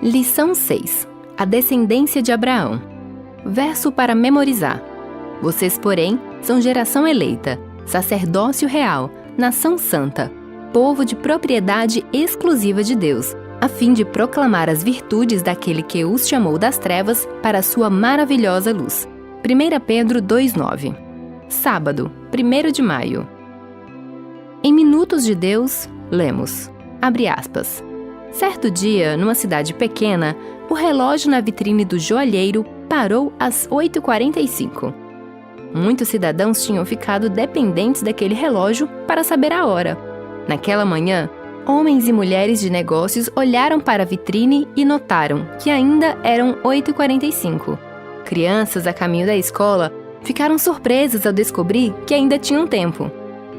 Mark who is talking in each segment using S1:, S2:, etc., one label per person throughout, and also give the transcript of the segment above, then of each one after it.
S1: Lição 6. A descendência de Abraão. Verso para memorizar. Vocês, porém, são geração eleita, sacerdócio real, nação santa, povo de propriedade exclusiva de Deus, a fim de proclamar as virtudes daquele que os chamou das trevas para a sua maravilhosa luz. 1 Pedro 2,9. Sábado, 1º de maio. Em Minutos de Deus, lemos, abre aspas, certo dia, numa cidade pequena, o relógio na vitrine do joalheiro parou às 8h45. Muitos cidadãos tinham ficado dependentes daquele relógio para saber a hora. Naquela manhã, homens e mulheres de negócios olharam para a vitrine e notaram que ainda eram 8h45. Crianças a caminho da escola ficaram surpresas ao descobrir que ainda tinham tempo.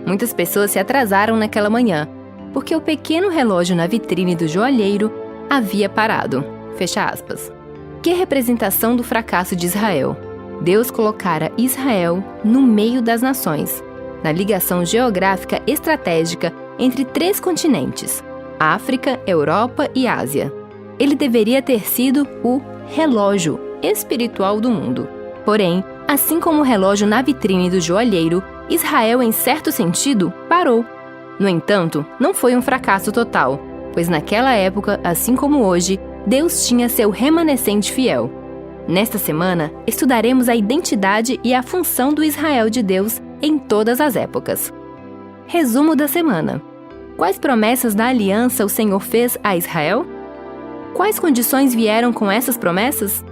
S1: Muitas pessoas se atrasaram naquela manhã, porque o pequeno relógio na vitrine do joalheiro havia parado. Fecha aspas. Que representação do fracasso de Israel! Deus colocara Israel no meio das nações, na ligação geográfica estratégica entre 3 continentes, África, Europa e Ásia. Ele deveria ter sido o relógio espiritual do mundo. Porém, assim como o relógio na vitrine do joalheiro, Israel, em certo sentido, parou. No entanto, não foi um fracasso total, pois naquela época, assim como hoje, Deus tinha seu remanescente fiel. Nesta semana, estudaremos a identidade e a função do Israel de Deus em todas as épocas. Resumo da semana. Quais promessas da aliança o Senhor fez a Israel? Quais condições vieram com essas promessas?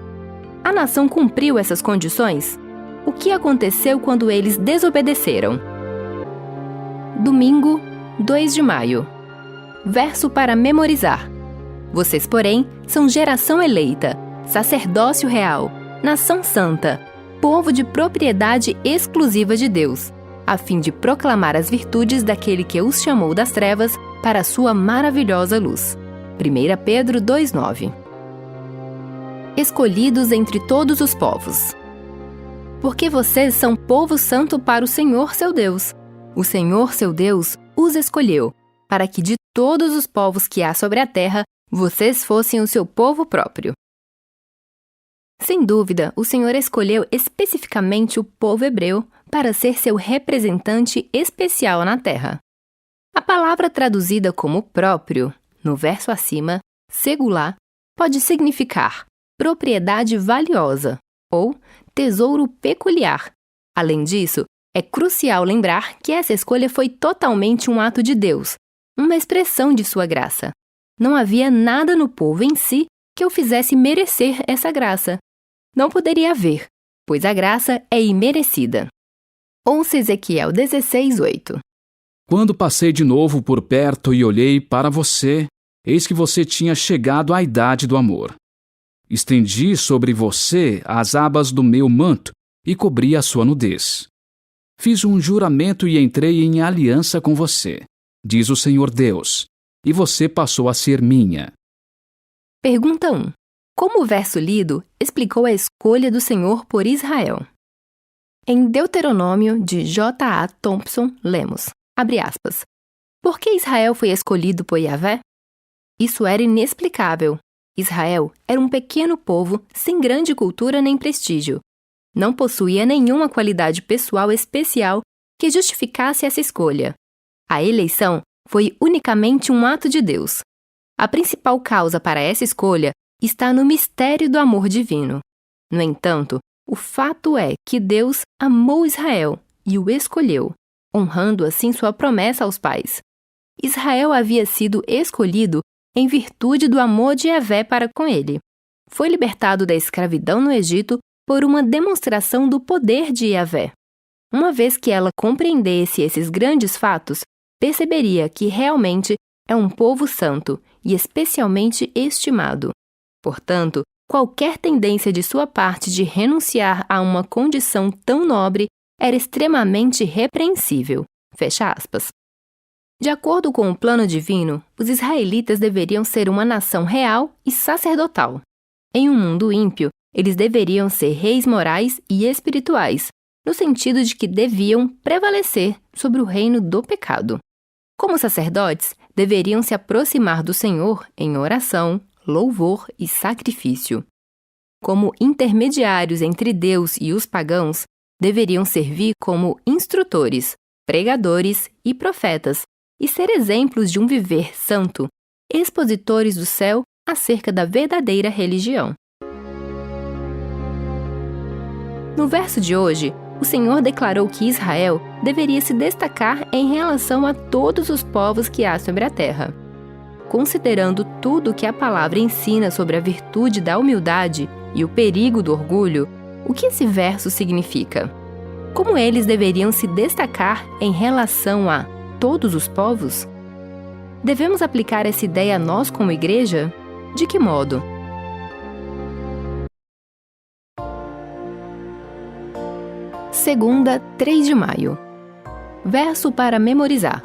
S1: A nação cumpriu essas condições? O que aconteceu quando eles desobedeceram? Domingo, 2 de maio. Verso para memorizar. Vocês, porém, são geração eleita, sacerdócio real, nação santa, povo de propriedade exclusiva de Deus, a fim de proclamar as virtudes daquele que os chamou das trevas para a sua maravilhosa luz. 1 Pedro 2,9. Escolhidos entre todos os povos. Porque vocês são povo santo para o Senhor seu Deus. O Senhor seu Deus os escolheu, para que de todos os povos que há sobre a terra, vocês fossem o seu povo próprio. Sem dúvida, o Senhor escolheu especificamente o povo hebreu para ser seu representante especial na terra. A palavra traduzida como próprio, no verso acima, segulá, pode significar propriedade valiosa ou tesouro peculiar. Além disso, é crucial lembrar que essa escolha foi totalmente um ato de Deus, uma expressão de sua graça. Não havia nada no povo em si que o fizesse merecer essa graça. Não poderia haver, pois a graça é imerecida. Ouça Ezequiel 16:8.
S2: Quando passei de novo por perto e olhei para você, eis que você tinha chegado à idade do amor. Estendi sobre você as abas do meu manto e cobri a sua nudez. Fiz um juramento e entrei em aliança com você, diz o Senhor Deus, e você passou a ser minha.
S1: Pergunta 1. Como o verso lido explicou a escolha do Senhor por Israel? Em Deuteronômio, de J.A. Thompson, lemos, abre aspas, por que Israel foi escolhido por Yahvé? Isso era inexplicável. Israel era um pequeno povo sem grande cultura nem prestígio. Não possuía nenhuma qualidade pessoal especial que justificasse essa escolha. A eleição foi unicamente um ato de Deus. A principal causa para essa escolha está no mistério do amor divino. No entanto, o fato é que Deus amou Israel e o escolheu, honrando assim sua promessa aos pais. Israel havia sido escolhido em virtude do amor de Yahvé para com ele. Foi libertado da escravidão no Egito por uma demonstração do poder de Yahvé. Uma vez que ela compreendesse esses grandes fatos, perceberia que realmente é um povo santo e especialmente estimado. Portanto, qualquer tendência de sua parte de renunciar a uma condição tão nobre era extremamente repreensível. Fecha aspas. De acordo com o plano divino, os israelitas deveriam ser uma nação real e sacerdotal. Em um mundo ímpio, eles deveriam ser reis morais e espirituais, no sentido de que deviam prevalecer sobre o reino do pecado. Como sacerdotes, deveriam se aproximar do Senhor em oração, louvor e sacrifício. Como intermediários entre Deus e os pagãos, deveriam servir como instrutores, pregadores e profetas, e ser exemplos de um viver santo, expositores do céu acerca da verdadeira religião. No verso de hoje, o Senhor declarou que Israel deveria se destacar em relação a todos os povos que há sobre a terra. Considerando tudo o que a palavra ensina sobre a virtude da humildade e o perigo do orgulho, o que esse verso significa? Como eles deveriam se destacar em relação a todos os povos? Devemos aplicar essa ideia a nós como igreja? De que modo? Segunda, 3 de maio. Verso para memorizar.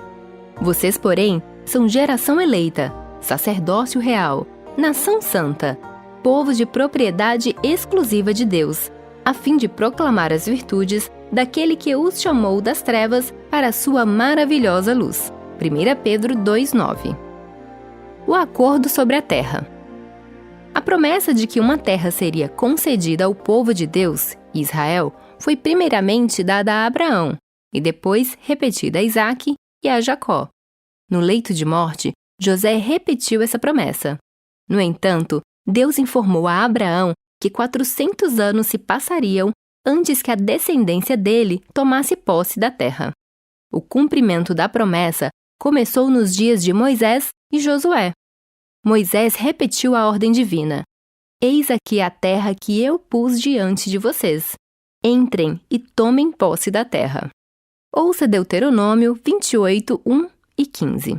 S1: Vocês, porém, são geração eleita, sacerdócio real, nação santa, povo de propriedade exclusiva de Deus, a fim de proclamar as virtudes daquele que os chamou das trevas para a sua maravilhosa luz. 1 Pedro 2,9. O acordo sobre a terra. A promessa de que uma terra seria concedida ao povo de Deus, Israel, foi primeiramente dada a Abraão e depois repetida a Isaque e a Jacó. No leito de morte, José repetiu essa promessa. No entanto, Deus informou a Abraão que 400 anos se passariam antes que a descendência dele tomasse posse da terra. O cumprimento da promessa começou nos dias de Moisés e Josué. Moisés repetiu a ordem divina: Eis aqui a terra que eu pus diante de vocês. Entrem e tomem posse da terra. Ouça Deuteronômio 28, 1 e 15.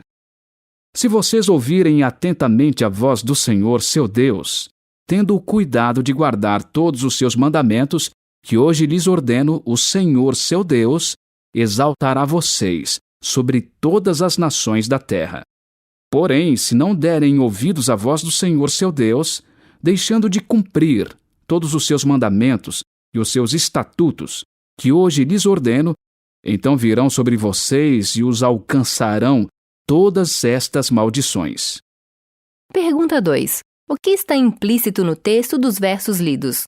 S2: Se vocês ouvirem atentamente a voz do Senhor, seu Deus, tendo o cuidado de guardar todos os seus mandamentos, que hoje lhes ordeno, o Senhor, seu Deus, exaltará vocês sobre todas as nações da terra. Porém, se não derem ouvidos à voz do Senhor, seu Deus, deixando de cumprir todos os seus mandamentos e os seus estatutos, que hoje lhes ordeno, então virão sobre vocês e os alcançarão todas estas maldições.
S1: Pergunta 2. O que está implícito no texto dos versos lidos?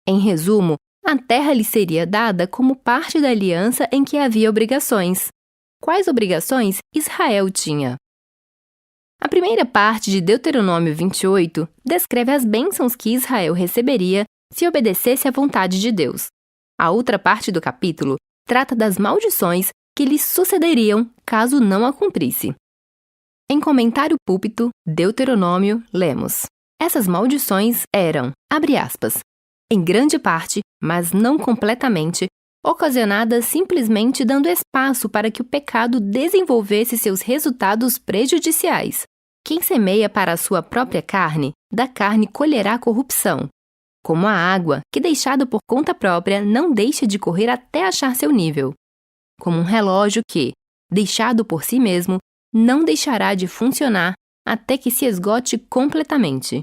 S1: Em resumo, a terra lhe seria dada como parte da aliança em que havia obrigações. Quais obrigações Israel tinha? A primeira parte de Deuteronômio 28 descreve as bênçãos que Israel receberia se obedecesse à vontade de Deus. A outra parte do capítulo trata das maldições que lhe sucederiam caso não a cumprisse. Em comentário púlpito, Deuteronômio, lemos: essas maldições eram, abre aspas, em grande parte, mas não completamente, ocasionadas simplesmente dando espaço para que o pecado desenvolvesse seus resultados prejudiciais. Quem semeia para a sua própria carne, da carne colherá corrupção. Como a água, que deixada por conta própria não deixa de correr até achar seu nível. Como um relógio que, deixado por si mesmo, não deixará de funcionar até que se esgote completamente.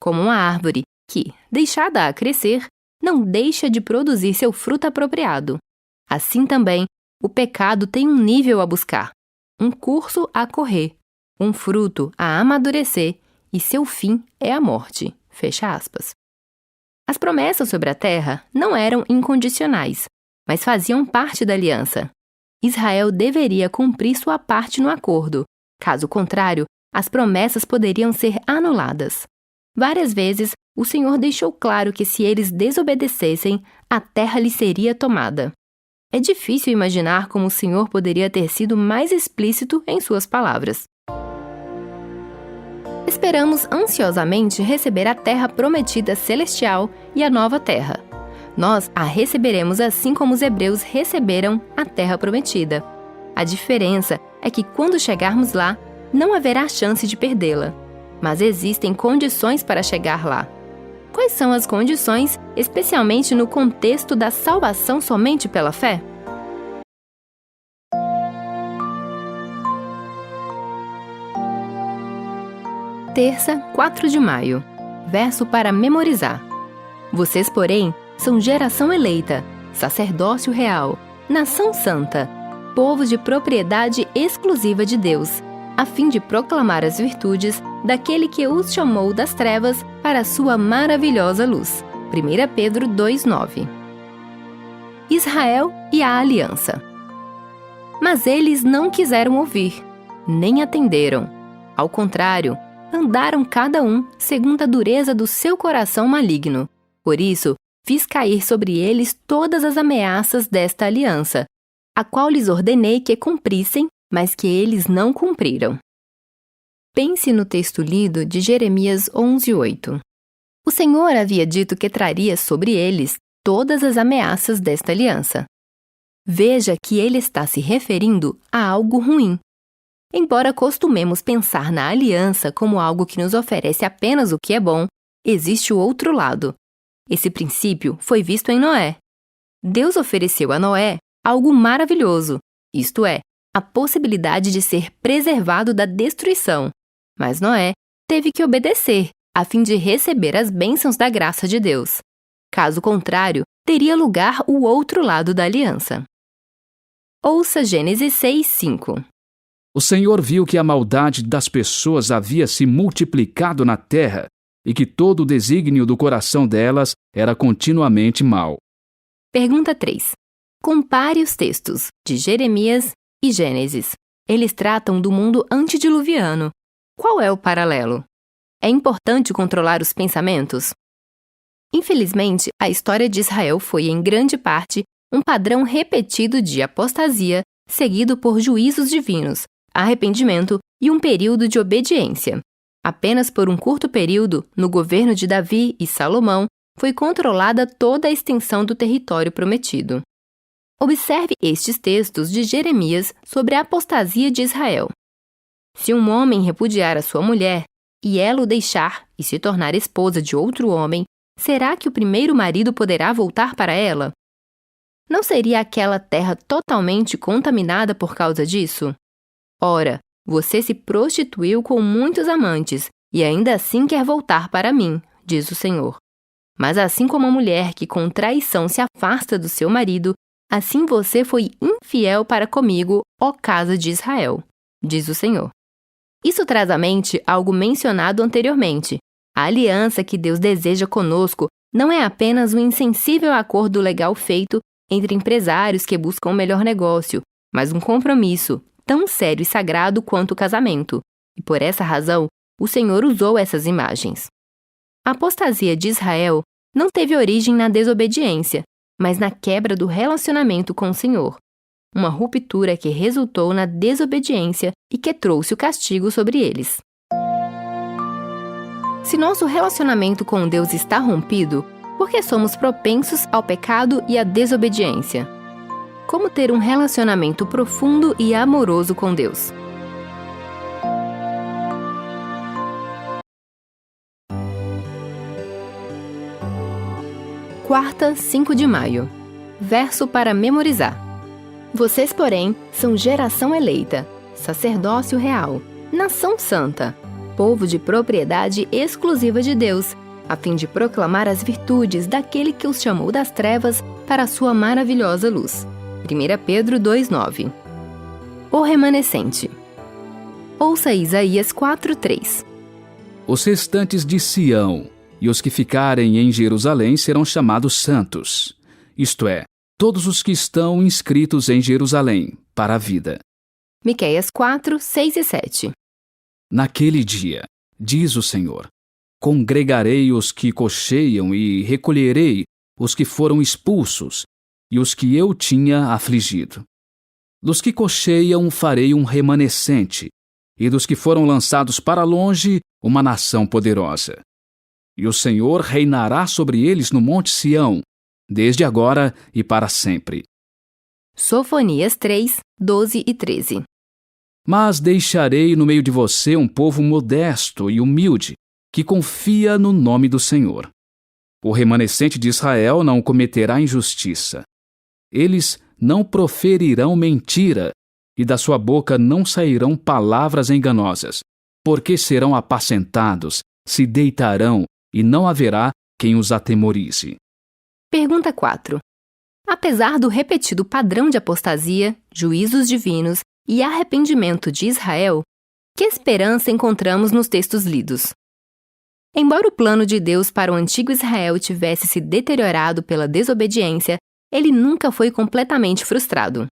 S1: Como uma árvore que, deixada a crescer, não deixa de produzir seu fruto apropriado. Assim também, o pecado tem um nível a buscar, um curso a correr, um fruto a amadurecer e seu fim é a morte. Fecha aspas. As promessas sobre a terra não eram incondicionais, mas faziam parte da aliança. Israel deveria cumprir sua parte no acordo. Caso contrário, as promessas poderiam ser anuladas. Várias vezes, o Senhor deixou claro que se eles desobedecessem, a terra lhes seria tomada. É difícil imaginar como o Senhor poderia ter sido mais explícito em suas palavras. Esperamos ansiosamente receber a terra prometida celestial e a nova terra. Nós a receberemos assim como os hebreus receberam a terra prometida. A diferença é que quando chegarmos lá, não haverá chance de perdê-la. Mas existem condições para chegar lá. Quais são as condições, especialmente no contexto da salvação somente pela fé? Terça, 4 de maio. Verso para memorizar. Vocês, porém, são geração eleita, sacerdócio real, nação santa, povo de propriedade exclusiva de Deus, a fim de proclamar as virtudes daquele que os chamou das trevas para a sua maravilhosa luz. 1 Pedro 2,9. Israel e a aliança. Mas eles não quiseram ouvir, nem atenderam. Ao contrário, andaram cada um segundo a dureza do seu coração maligno. Por isso, fiz cair sobre eles todas as ameaças desta aliança, a qual lhes ordenei que cumprissem, mas que eles não cumpriram. Pense no texto lido de Jeremias 11:8. O Senhor havia dito que traria sobre eles todas as ameaças desta aliança. Veja que ele está se referindo a algo ruim. Embora costumemos pensar na aliança como algo que nos oferece apenas o que é bom, existe o outro lado. Esse princípio foi visto em Noé. Deus ofereceu a Noé algo maravilhoso, isto é, a possibilidade de ser preservado da destruição. Mas Noé teve que obedecer, a fim de receber as bênçãos da graça de Deus. Caso contrário, teria lugar o outro lado da aliança. Ouça Gênesis 6:5.
S2: O Senhor viu que a maldade das pessoas havia se multiplicado na terra e que todo o desígnio do coração delas era continuamente mau.
S1: Pergunta 3. Compare os textos de Jeremias e Gênesis. Eles tratam do mundo antediluviano. Qual é o paralelo? É importante controlar os pensamentos? Infelizmente, a história de Israel foi, em grande parte, um padrão repetido de apostasia, seguido por juízos divinos, arrependimento e um período de obediência. Apenas por um curto período, no governo de Davi e Salomão, foi controlada toda a extensão do território prometido. Observe estes textos de Jeremias sobre a apostasia de Israel. Se um homem repudiar a sua mulher, e ela o deixar e se tornar esposa de outro homem, será que o primeiro marido poderá voltar para ela? Não seria aquela terra totalmente contaminada por causa disso? Ora, você se prostituiu com muitos amantes, e ainda assim quer voltar para mim, diz o Senhor. Mas assim como a mulher que com traição se afasta do seu marido, assim você foi infiel para comigo, ó casa de Israel, diz o Senhor. Isso traz à mente algo mencionado anteriormente. A aliança que Deus deseja conosco não é apenas um insensível acordo legal feito entre empresários que buscam o melhor negócio, mas um compromisso tão sério e sagrado quanto o casamento. E por essa razão, o Senhor usou essas imagens. A apostasia de Israel não teve origem na desobediência, mas na quebra do relacionamento com o Senhor. Uma ruptura que resultou na desobediência e que trouxe o castigo sobre eles. Se nosso relacionamento com Deus está rompido, por que somos propensos ao pecado e à desobediência? Como ter um relacionamento profundo e amoroso com Deus? Quarta, 5 de maio. Verso para memorizar. Vocês, porém, são geração eleita, sacerdócio real, nação santa, povo de propriedade exclusiva de Deus, a fim de proclamar as virtudes daquele que os chamou das trevas para a sua maravilhosa luz. 1 Pedro 2,9. O remanescente. Ouça Isaías 4:3.
S2: Os restantes de Sião e os que ficarem em Jerusalém serão chamados santos, isto é, todos os que estão inscritos em Jerusalém, para a vida.
S1: Miqueias 4:6 e 7.
S2: Naquele dia, diz o Senhor, congregarei os que cocheiam e recolherei os que foram expulsos e os que eu tinha afligido. Dos que cocheiam farei um remanescente, e dos que foram lançados para longe, uma nação poderosa. E o Senhor reinará sobre eles no monte Sião, desde agora e para sempre.
S1: Sofonias 3:12 e 13.
S2: Mas deixarei no meio de você um povo modesto e humilde, que confia no nome do Senhor. O remanescente de Israel não cometerá injustiça. Eles não proferirão mentira, e da sua boca não sairão palavras enganosas, porque serão apacentados, se deitarão, e não haverá quem os atemorize.
S1: Pergunta 4. Apesar do repetido padrão de apostasia, juízos divinos e arrependimento de Israel, Que esperança encontramos nos textos lidos? Embora o plano de Deus para o antigo Israel tivesse se deteriorado pela desobediência, ele nunca foi completamente frustrado.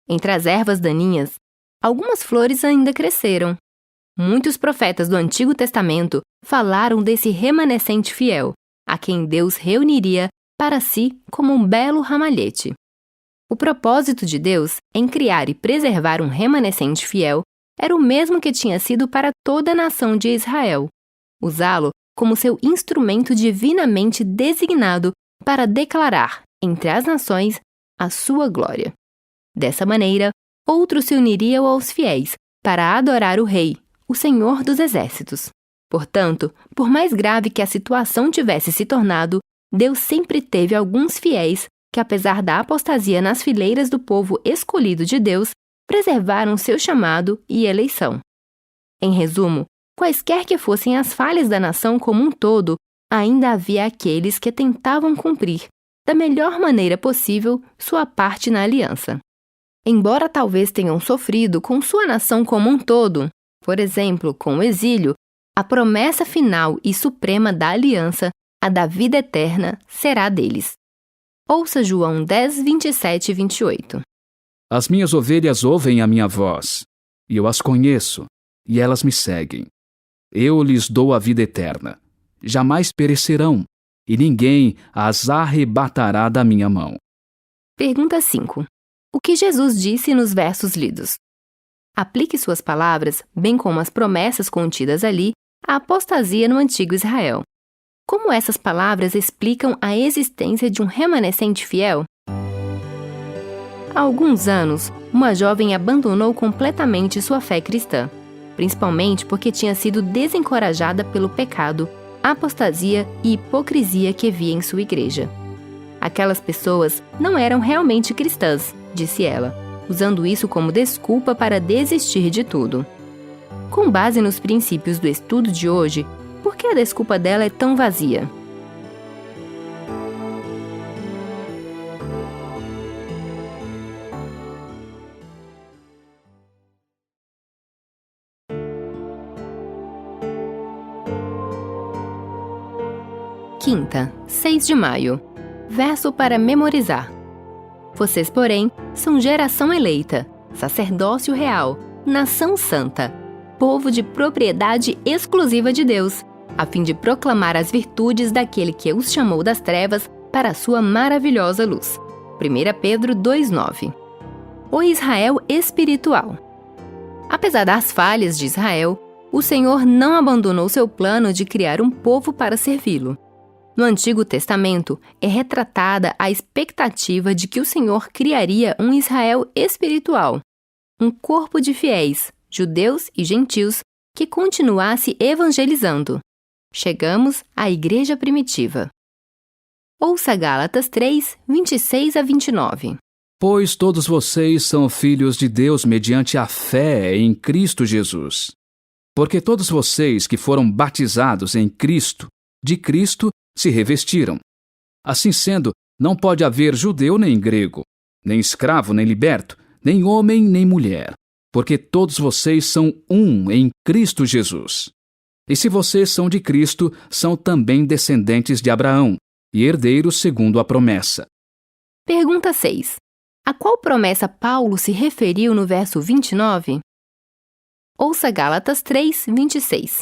S1: Entre as ervas daninhas, algumas flores ainda cresceram. Muitos profetas do Antigo Testamento falaram desse remanescente fiel, a quem Deus reuniria para si como um belo ramalhete. O propósito de Deus em criar e preservar um remanescente fiel era o mesmo que tinha sido para toda a nação de Israel: usá-lo como seu instrumento divinamente designado para declarar, entre as nações, a sua glória. Dessa maneira, outros se uniriam aos fiéis para adorar o Rei, o Senhor dos Exércitos. Portanto, por mais grave que a situação tivesse se tornado, Deus sempre teve alguns fiéis que, apesar da apostasia nas fileiras do povo escolhido de Deus, preservaram seu chamado e eleição. Em resumo, quaisquer que fossem as falhas da nação como um todo, ainda havia aqueles que tentavam cumprir, da melhor maneira possível, sua parte na aliança. Embora talvez tenham sofrido com sua nação como um todo, por exemplo, com o exílio, a promessa final e suprema da aliança, a da vida eterna, será deles. Ouça João 10, 27 e 28.
S2: As minhas ovelhas ouvem a minha voz, e eu as conheço, e elas me seguem. Eu lhes dou a vida eterna. Jamais perecerão, e ninguém as arrebatará da minha mão.
S1: Pergunta 5. O que Jesus disse nos versos lidos? Aplique suas palavras, bem como as promessas contidas ali, à apostasia no antigo Israel. Como essas palavras explicam a existência de um remanescente fiel? Há alguns anos, uma jovem abandonou completamente sua fé cristã, principalmente porque tinha sido desencorajada pelo pecado, apostasia e hipocrisia que via em sua igreja. Aquelas pessoas não eram realmente cristãs, disse ela, usando isso como desculpa para desistir de tudo. Com base nos princípios do estudo de hoje, por que a desculpa dela é tão vazia? Quinta, 6 de maio. Verso para memorizar. Vocês, porém, são geração eleita, sacerdócio real, nação santa, povo de propriedade exclusiva de Deus, a fim de proclamar as virtudes daquele que os chamou das trevas para a sua maravilhosa luz. 1 Pedro 2,9. O Israel espiritual. Apesar das falhas de Israel, o Senhor não abandonou seu plano de criar um povo para servi-lo. No Antigo Testamento, é retratada a expectativa de que o Senhor criaria um Israel espiritual, um corpo de fiéis, judeus e gentios, que continuasse evangelizando. Chegamos à Igreja Primitiva. Ouça Gálatas 3, 26 a 29.
S2: Pois todos vocês são filhos de Deus mediante a fé em Cristo Jesus. Porque todos vocês que foram batizados em Cristo, de Cristo, se revestiram. Assim sendo, não pode haver judeu nem grego, nem escravo nem liberto, nem homem nem mulher, porque todos vocês são um em Cristo Jesus. E se vocês são de Cristo, são também descendentes de Abraão, e herdeiros segundo a promessa.
S1: Pergunta 6. A qual promessa Paulo se referiu no verso 29? Ouça Gálatas 3, 26.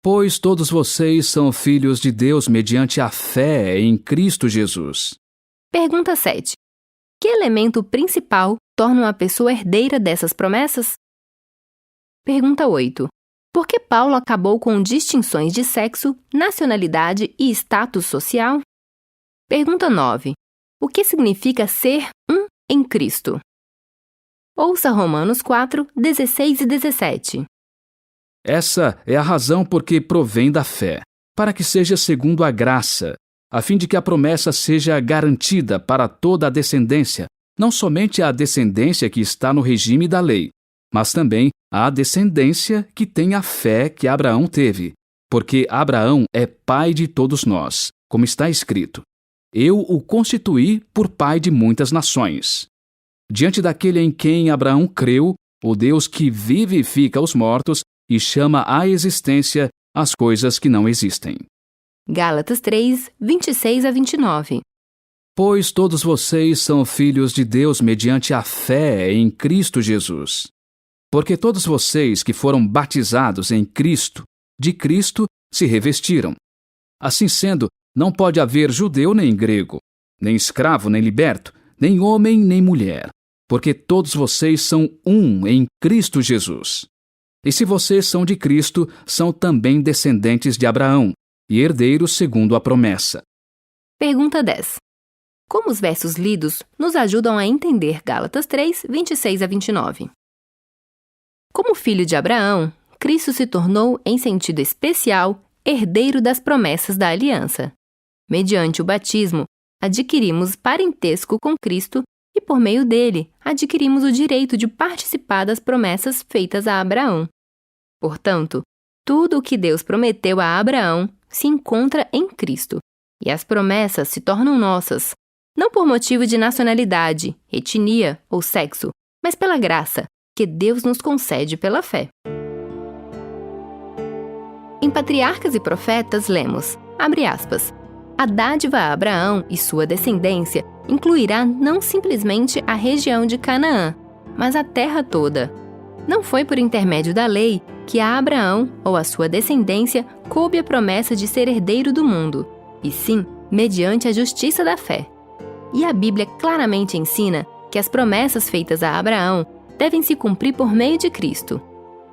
S2: Pois todos vocês são filhos de Deus mediante a fé em Cristo Jesus.
S1: Pergunta 7. Que elemento principal torna uma pessoa herdeira dessas promessas? Pergunta 8. Por que Paulo acabou com distinções de sexo, nacionalidade e status social? Pergunta 9. O que significa ser um em Cristo? Ouça Romanos 4, 16 e 17.
S2: Essa é a razão por que provém da fé, para que seja segundo a graça, a fim de que a promessa seja garantida para toda a descendência, não somente a descendência que está no regime da lei, mas também a descendência que tem a fé que Abraão teve, porque Abraão é pai de todos nós, como está escrito: Eu o constituí por pai de muitas nações. Diante daquele em quem Abraão creu, o Deus que vivifica os mortos e chama à existência as coisas que não existem.
S1: Gálatas 3, 26 a 29.
S2: Pois todos vocês são filhos de Deus mediante a fé em Cristo Jesus. Porque todos vocês que foram batizados em Cristo, de Cristo se revestiram. Assim sendo, não pode haver judeu nem grego, nem escravo nem liberto, nem homem nem mulher, porque todos vocês são um em Cristo Jesus. E se vocês são de Cristo, são também descendentes de Abraão e herdeiros segundo a promessa.
S1: Pergunta 10. Como os versos lidos nos ajudam a entender Gálatas 3, 26 a 29? Como filho de Abraão, Cristo se tornou, em sentido especial, herdeiro das promessas da aliança. Mediante o batismo, adquirimos parentesco com Cristo e, por meio dele, adquirimos o direito de participar das promessas feitas a Abraão. Portanto, tudo o que Deus prometeu a Abraão se encontra em Cristo, e as promessas se tornam nossas, não por motivo de nacionalidade, etnia ou sexo, mas pela graça que Deus nos concede pela fé. Em Patriarcas e Profetas lemos, abre aspas, a dádiva a Abraão e sua descendência incluirá não simplesmente a região de Canaã, mas a terra toda. Não foi por intermédio da lei que a Abraão ou a sua descendência coube a promessa de ser herdeiro do mundo, e sim mediante a justiça da fé. E a Bíblia claramente ensina que as promessas feitas a Abraão devem se cumprir por meio de Cristo.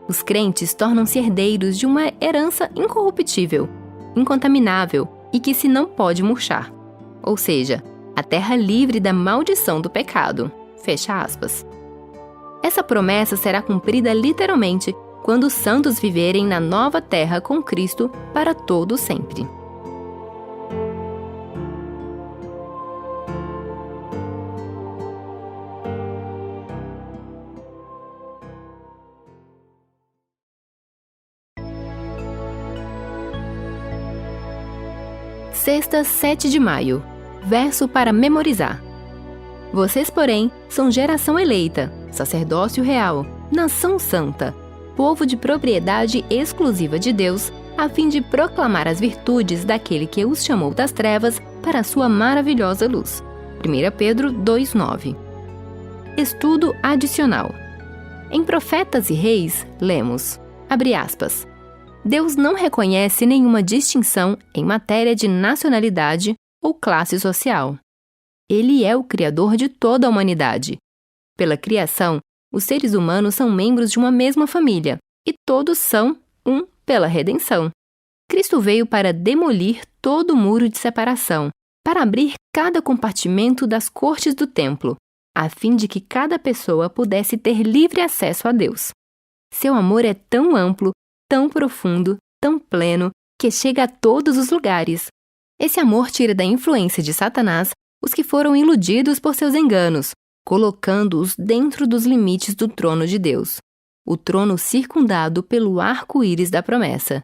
S1: Os crentes tornam-se herdeiros de uma herança incorruptível, incontaminável e que se não pode murchar. Ou seja, a terra livre da maldição do pecado. Fecha aspas. Essa promessa será cumprida literalmente quando os santos viverem na nova terra com Cristo para todo sempre. Sexta, 7 de maio. Verso para memorizar. Vocês, porém, são geração eleita, sacerdócio real, nação santa, povo de propriedade exclusiva de Deus, a fim de proclamar as virtudes daquele que os chamou das trevas para a sua maravilhosa luz. 1 Pedro 2,9. Estudo adicional. Em Profetas e Reis, lemos, abre aspas, Deus não reconhece nenhuma distinção em matéria de nacionalidade ou classe social. Ele é o Criador de toda a humanidade. Pela criação, os seres humanos são membros de uma mesma família, e todos são um pela redenção. Cristo veio para demolir todo o muro de separação, para abrir cada compartimento das cortes do templo, a fim de que cada pessoa pudesse ter livre acesso a Deus. Seu amor é tão amplo, tão profundo, tão pleno, que chega a todos os lugares. Esse amor tira da influência de Satanás os que foram iludidos por seus enganos, colocando-os dentro dos limites do trono de Deus, o trono circundado pelo arco-íris da promessa.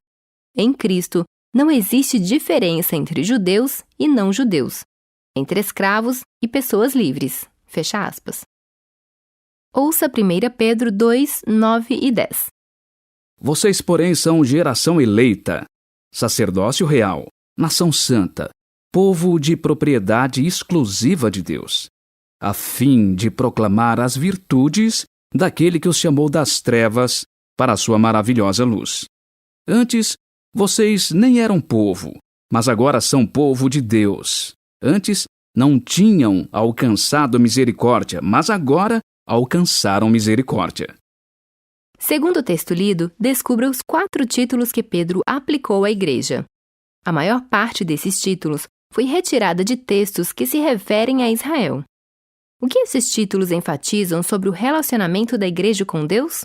S1: Em Cristo, não existe diferença entre judeus e não judeus, entre escravos e pessoas livres. Fecha aspas. Ouça 1 Pedro 2, 9 e 10.
S2: Vocês, porém, são geração eleita, sacerdócio real, nação santa, povo de propriedade exclusiva de Deus, a fim de proclamar as virtudes daquele que os chamou das trevas para a sua maravilhosa luz. Antes, vocês nem eram povo, mas agora são povo de Deus. Antes, não tinham alcançado misericórdia, mas agora alcançaram misericórdia.
S1: Segundo o texto lido, descubra os 4 títulos que Pedro aplicou à igreja. A maior parte desses títulos foi retirada de textos que se referem a Israel. O que esses títulos enfatizam sobre o relacionamento da igreja com Deus?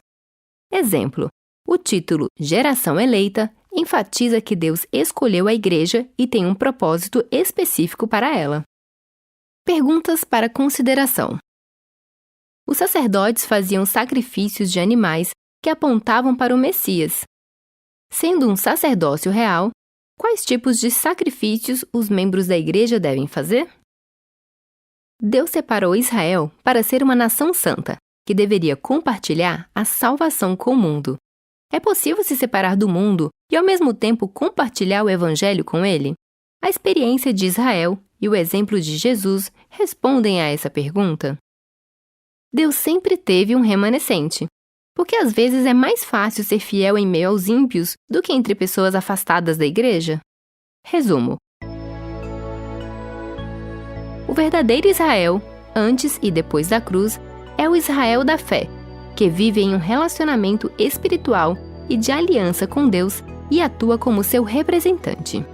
S1: Exemplo, o título Geração Eleita enfatiza que Deus escolheu a igreja e tem um propósito específico para ela. Perguntas para consideração. Os sacerdotes faziam sacrifícios de animais que apontavam para o Messias. Sendo um sacerdócio real, quais tipos de sacrifícios os membros da igreja devem fazer? Deus separou Israel para ser uma nação santa, que deveria compartilhar a salvação com o mundo. É possível se separar do mundo e ao mesmo tempo compartilhar o Evangelho com ele? A experiência de Israel e o exemplo de Jesus respondem a essa pergunta. Deus sempre teve um remanescente, porque às vezes é mais fácil ser fiel em meio aos ímpios do que entre pessoas afastadas da igreja. Resumo. O verdadeiro Israel, antes e depois da cruz, é o Israel da fé, que vive em um relacionamento espiritual e de aliança com Deus e atua como seu representante.